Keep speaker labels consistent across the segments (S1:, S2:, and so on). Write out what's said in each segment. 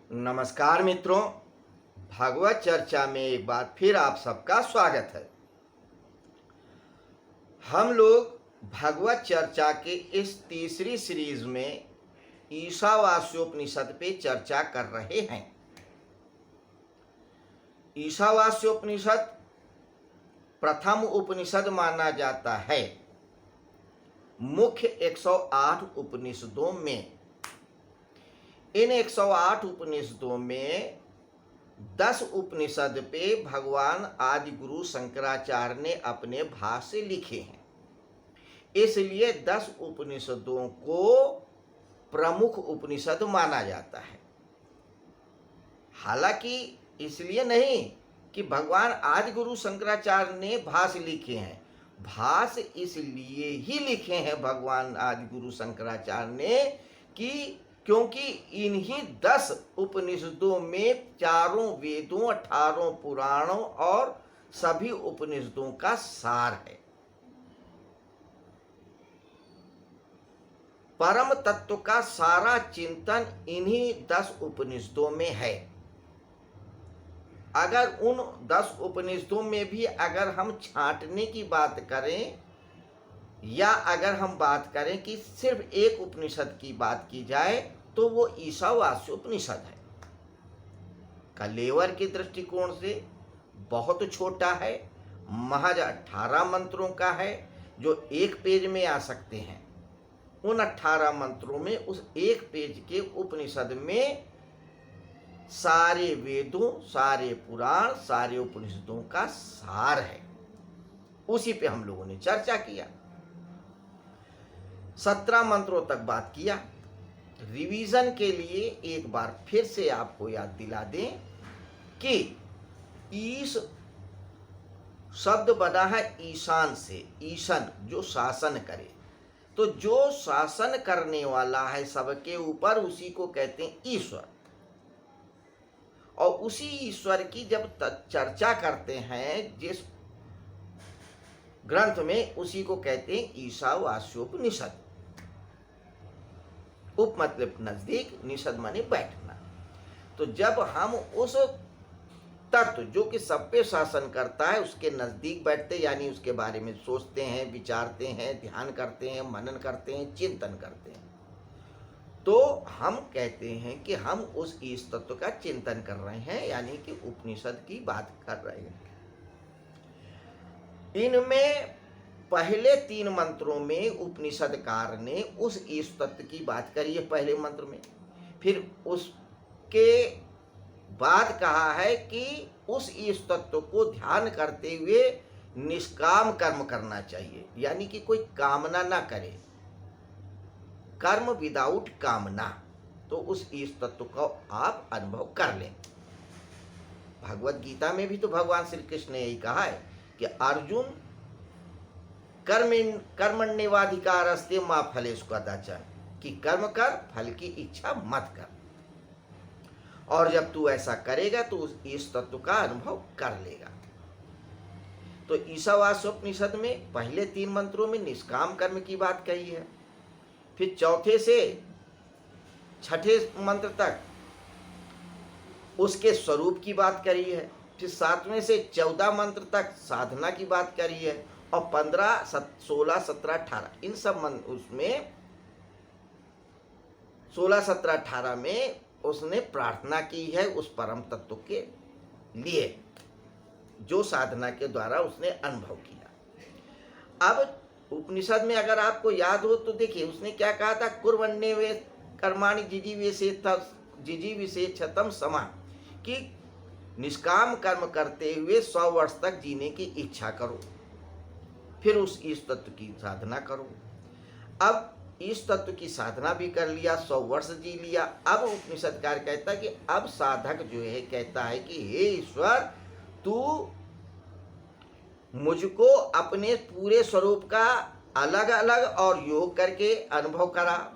S1: नमस्कार मित्रों, भागवत चर्चा में एक बार फिर आप सबका स्वागत है। हम लोग भागवत चर्चा के इस तीसरी सीरीज में ईशावास्योपनिषद पे चर्चा कर रहे हैं। ईशावास्योपनिषद प्रथम उपनिषद माना जाता है। मुख्य 108 उपनिषदों में इन 108 उपनिषदों में 10 उपनिषद पे भगवान आदि गुरु शंकराचार्य ने अपने भाष्य लिखे हैं। इसलिए 10 उपनिषदों को प्रमुख उपनिषद माना जाता है। हालांकि इसलिए नहीं कि भगवान आदि गुरु शंकराचार्य ने भाष्य लिखे हैं, भाष्य इसलिए ही लिखे हैं भगवान आदि गुरु शंकराचार्य ने कि क्योंकि इन्हीं 10 उपनिषदों में चारों वेदों, 18 पुराणों और सभी उपनिषदों का सार है। परम तत्व का सारा चिंतन इन्हीं 10 उपनिषदों में है। अगर उन 10 उपनिषदों में भी अगर हम छांटने की बात करें या अगर हम बात करें कि सिर्फ एक उपनिषद की बात की जाए तो वो ईशावास्योपनिषद है। कलेवर के दृष्टिकोण से बहुत छोटा है, महज 18 मंत्रों का है जो एक पेज में आ सकते हैं। उन 18 मंत्रों में उस एक पेज के उपनिषद में सारे वेदों, सारे पुराण, सारे उपनिषदों का सार है। उसी पे हम लोगों ने चर्चा किया, 17 मंत्रों तक बात किया। रिवीजन के लिए एक बार फिर से आपको याद दिला दें कि ईश शब्द बना है ईशान से, ईशन जो शासन करे। तो जो शासन करने वाला है सबके ऊपर, उसी को कहते हैं ईश्वर। और उसी ईश्वर की जब चर्चा करते हैं जिस ग्रंथ में, उसी को कहते हैं ईशावास्योपनिषद। उप मतलब नजदीक, निषद माने बैठना। तो जब हम उस तत्व जो कि सब पे शासन करता है उसके नजदीक बैठते, यानी उसके बारे में सोचते हैं, विचारते हैं, ध्यान करते हैं, मनन करते हैं, चिंतन करते हैं, तो हम कहते हैं कि हम उस ईश तत्व का चिंतन कर रहे हैं, यानी कि उपनिषद की बात कर रहे हैं। इनमें पहले 3 मंत्रों में उपनिषदकार ने उस ईश तत्व की बात करी है पहले मंत्र में। फिर उसके बाद कहा है कि उस ईश तत्व को ध्यान करते हुए निष्काम कर्म करना चाहिए, यानी कि कोई कामना ना करे, कर्म विदाउट कामना। तो उस ईश तत्व को आप अनुभव कर लें। भगवत गीता में भी तो भगवान श्री कृष्ण ने यही कहा है कि अर्जुन कर्मण्येवाधिकारस्ते मा फलेषु कदाचन, कि कर्म कर, फल की इच्छा मत कर। और जब तू ऐसा करेगा तो उस ईश तत्व का अनुभव कर लेगा। तो ईशावास्योपनिषद में पहले 3 मंत्रों में निष्काम कर्म की बात कही है। फिर चौथे से 6ठे मंत्र तक उसके स्वरूप की बात करी है। फिर 7वें से 14 मंत्र तक साधना की बात करी है। और 15, 16, 17, 18 इन सब उसमें 16, 17, 18 में उसने प्रार्थना की है उस परम तत्व के लिए, जो साधना के द्वारा उसने अनुभव किया। अब उपनिषद में अगर आपको याद हो तो देखिए उसने क्या कहा था, कुर्वन्ने वे कर्माणि जिजीविषेच्छतम समा, कि निष्काम कर्म करते हुए 100 वर्ष तक जीने की इच्छा करो, फिर उस ईश तत्व की साधना करो। अब ईश तत्व की साधना भी कर लिया, 100 वर्ष जी लिया। अब उपनिषदकार कहता है कि अब साधक जो है कहता है कि हे ईश्वर, तू मुझको अपने पूरे स्वरूप का अलग अलग और योग करके अनुभव करा।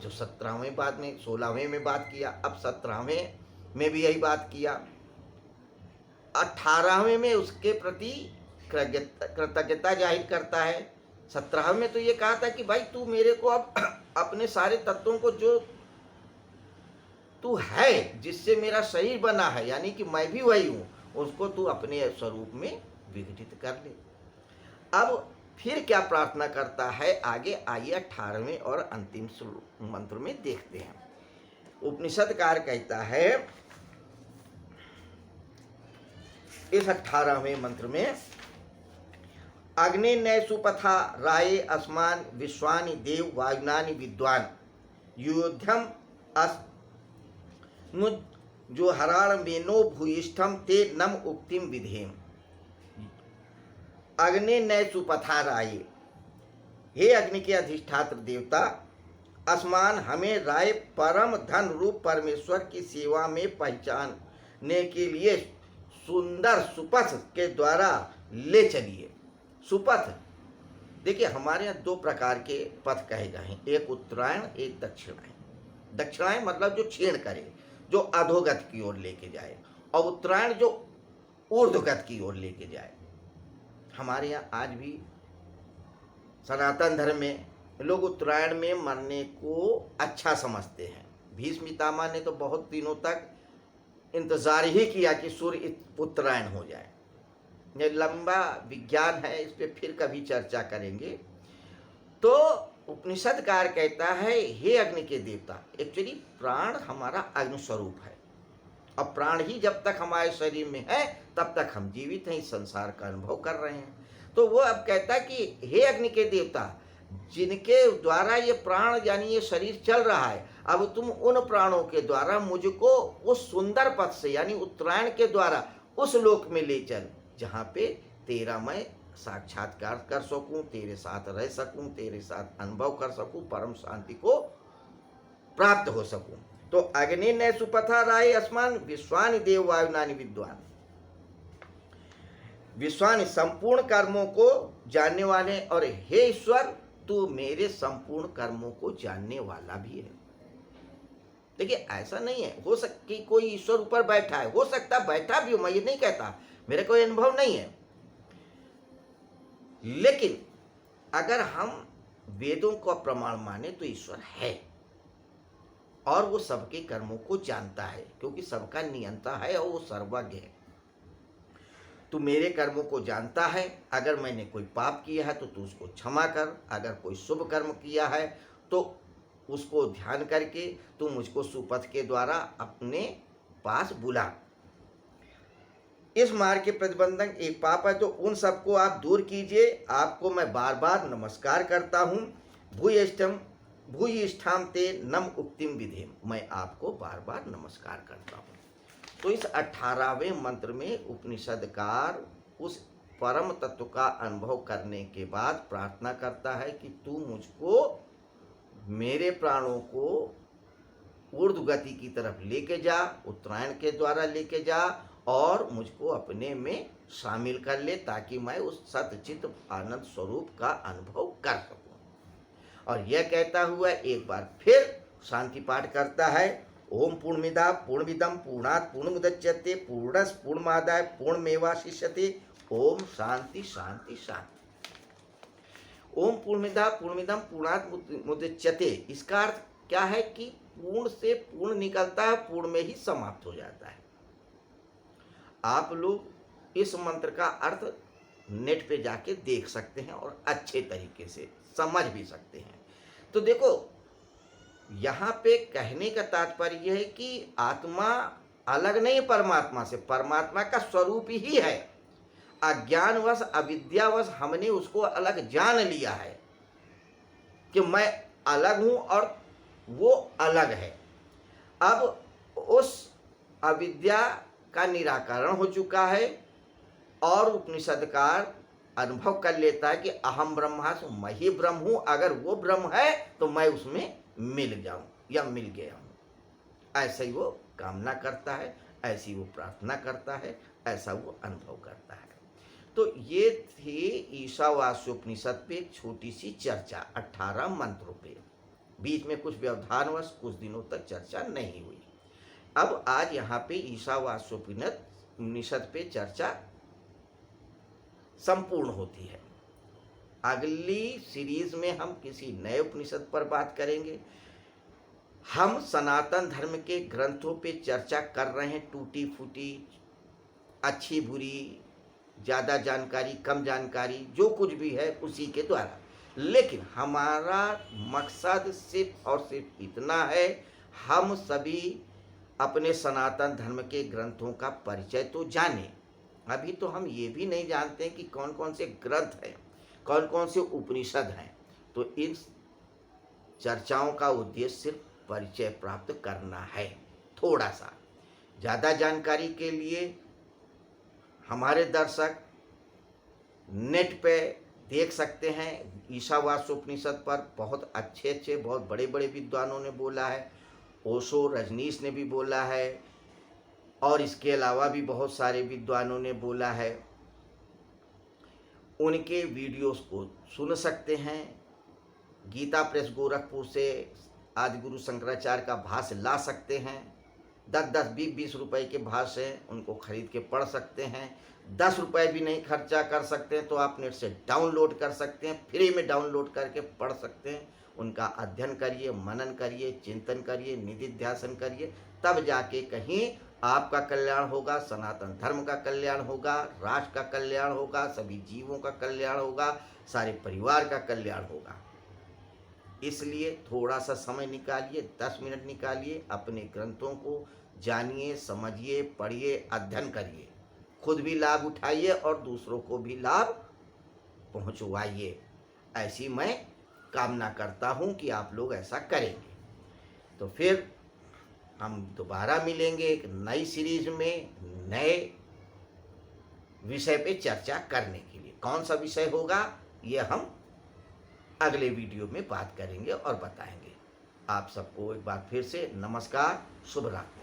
S1: जो 17वें बाद में 16वें में बात किया, अब 17वें में भी यही बात किया। 18वें में उसके प्रति कृतज्ञता जाहिर करता है। 17वें में तो ये कहा था कि भाई तू मेरे को अब अपने सारे तत्वों को जो तू है, जिससे मेरा शरीर बना है, यानी कि मैं भी वही हूँ, उसको तू अपने स्वरूप में विघटित कर ले। अब फिर क्या प्रार्थना करता है आगे, आइए 18वें और अंतिम मंत्र में देखते हैं। उपनिषदकार कहता है इस 18वें मंत्र में, अग्नि नय सुपथा राये अस्मान विश्वानि देव वायुनानि विद्वान युद्धम अस्मुज जो हराण मेनो भूयिष्ठम ते नम उक्तिम विधेम। अग्नि नय सुपथा राये, हे अग्नि के अधिष्ठात्र देवता, असमान हमें राय परम धन रूप परमेश्वर की सेवा में पहचानने के लिए सुंदर सुपथ के द्वारा ले चलिए। सुपथ, देखिए हमारे यहाँ दो प्रकार के पथ कहे गए हैं, एक उत्तरायण, एक दक्षिणायन। दक्षिणायन मतलब जो क्षीण करे, जो अधोगत की ओर लेके जाए, और उत्तरायण जो ऊर्ध्वगत की ओर लेके जाए। हमारे यहाँ आज भी सनातन धर्म में लोग उत्तरायण में मरने को अच्छा समझते हैं। भीष्म पितामह ने तो बहुत दिनों तक इंतजार ही किया कि सूर्य उत्तरायण हो जाए। ये लंबा विज्ञान है, इस पे फिर कभी चर्चा करेंगे। तो उपनिषदकार कहता है, हे अग्नि के देवता, एक्चुअली प्राण हमारा अग्नि स्वरूप है, और प्राण ही जब तक हमारे शरीर में है तब तक हम जीवित हैं, इस संसार का अनुभव कर रहे हैं। तो वो अब कहता कि हे अग्नि के देवता, जिनके द्वारा ये प्राण यानी ये शरीर चल रहा है, अब तुम उन प्राणों के द्वारा मुझको उस सुंदर पथ से यानी उत्तरायण के द्वारा उस लोक में ले चल, जहाँ पे तेरा मैं साक्षात्कार कर सकूं, तेरे साथ रह सकूं, तेरे साथ अनुभव कर सकूं, परम शांति को प्राप्त हो सकूं। तो अग्नि ने सुपथा राय अस्मान विश्वानि देव वायुनानि विद्वान, विश्वानि संपूर्ण कर्मों को जानने वाले, और हे ईश्वर तू मेरे संपूर्ण कर्मों को जानने वाला भी है। देखिए ऐसा नहीं है, हो सकता कि कोई ईश्वर ऊपर बैठा है, हो सकता बैठा भी हो, मैं ये नहीं कहता, मेरे कोई अनुभव नहीं है। लेकिन अगर हम वेदों को प्रमाण माने तो ईश्वर है, और वो सबके कर्मों को जानता है, क्योंकि सबका नियंता है और वो सर्वज्ञ है। तू मेरे कर्मों को जानता है, अगर मैंने कोई पाप किया है तो तू उसको क्षमा कर, अगर कोई शुभ कर्म किया है तो उसको ध्यान करके तू मुझको सुपथ के द्वारा अपने पास बुला। इस मार्ग के प्रतिबंधक एक पाप है, तो उन सबको आप दूर कीजिए। आपको मैं बार बार नमस्कार करता हूँ। भूयिष्ठाम ते नम उक्तिम विधेम, मैं आपको बार बार नमस्कार करता हूँ। तो इस 18वें मंत्र में उपनिषदकार उस परम तत्व का अनुभव करने के बाद प्रार्थना करता है कि तू मुझको मेरे प्राणों को ऊर्ध्व गति की तरफ लेके जा, उत्तरायण के द्वारा लेके जा, और मुझको अपने में शामिल कर ले, ताकि मैं उस सतचित आनंद स्वरूप का अनुभव कर सकूं। और यह कहता हुआ एक बार फिर शांति पाठ करता है। ओम पूर्णमिदा पूर्णमिदं पूर्णात् पूर्णमुदच्यते पूर्णस् पूर्णमादाय पूर्णमेवावशिष्यते। ओम शांति शांति शांति। ओम पूर्णमिदा पूर्णमिदं पूर्णात् मुदच्यते, इसका अर्थ क्या है कि पूर्ण से पूर्ण निकलता है, पूर्ण में ही समाप्त हो जाता है। आप लोग इस मंत्र का अर्थ नेट पे जाके देख सकते हैं और अच्छे तरीके से समझ भी सकते हैं। तो देखो यहाँ पे कहने का तात्पर्य यह है कि आत्मा अलग नहीं परमात्मा से, परमात्मा का स्वरूप ही है। अज्ञानवश अविद्यावश हमने उसको अलग जान लिया है कि मैं अलग हूँ और वो अलग है। अब उस अविद्या का निराकरण हो चुका है, और उपनिषदकार अनुभव कर लेता है कि अहम ब्रह्मास्मि, मैं ही ब्रह्म हूँ। अगर वो ब्रह्म है तो मैं उसमें मिल जाऊं या मिल गया हूं। ऐसा ही वो कामना करता है, ऐसी वो प्रार्थना करता है, ऐसा वो अनुभव करता है। तो ये थी ईशावास्योपनिषद पे एक छोटी सी चर्चा 18 मंत्रों पे। बीच में कुछ व्यवधानवश कुछ दिनों तक चर्चा नहीं हुई। अब आज यहाँ पे ईशावास्योपनिषद पे चर्चा संपूर्ण होती है। अगली सीरीज में हम किसी नए उपनिषद पर बात करेंगे। हम सनातन धर्म के ग्रंथों पे चर्चा कर रहे हैं, टूटी फूटी, अच्छी बुरी, ज़्यादा जानकारी कम जानकारी, जो कुछ भी है उसी के द्वारा। लेकिन हमारा मकसद सिर्फ और सिर्फ इतना है, हम सभी अपने सनातन धर्म के ग्रंथों का परिचय तो जानें। अभी तो हम ये भी नहीं जानते हैं कि कौन कौन से ग्रंथ हैं, कौन कौन से उपनिषद हैं। तो इन चर्चाओं का उद्देश्य सिर्फ परिचय प्राप्त करना है। थोड़ा सा ज़्यादा जानकारी के लिए हमारे दर्शक नेट पे देख सकते हैं। ईशावास्योपनिषद पर बहुत अच्छे बहुत बड़े बड़े विद्वानों ने बोला है, ओशो रजनीश ने भी बोला है, और इसके अलावा भी बहुत सारे विद्वानों ने बोला है। उनके वीडियोस को सुन सकते हैं। गीता प्रेस गोरखपुर से आदिगुरु शंकराचार्य का भाष्य ला सकते हैं। 10-10, 20-20 रुपए के भाष्य हैं, उनको खरीद के पढ़ सकते हैं। 10 रुपए भी नहीं खर्चा कर सकते हैं तो आप नेट से डाउनलोड कर सकते हैं, फ्री में डाउनलोड करके पढ़ सकते हैं। उनका अध्ययन करिए, मनन करिए, चिंतन करिए, निधिध्यासन करिए, तब जाके कहीं आपका कल्याण होगा, सनातन धर्म का कल्याण होगा, राष्ट्र का कल्याण होगा, सभी जीवों का कल्याण होगा, सारे परिवार का कल्याण होगा। इसलिए थोड़ा सा समय निकालिए, 10 मिनट निकालिए, अपने ग्रंथों को जानिए, समझिए, पढ़िए, अध्ययन करिए, खुद भी लाभ उठाइए और दूसरों को भी लाभ पहुंचवाइए। ऐसी मैं कामना करता हूं कि आप लोग ऐसा करेंगे। तो फिर हम दोबारा मिलेंगे एक नई सीरीज में, नए विषय पे चर्चा करने के लिए। कौन सा विषय होगा ये हम अगले वीडियो में बात करेंगे और बताएंगे। आप सबको एक बार फिर से नमस्कार, शुभ रात्रि।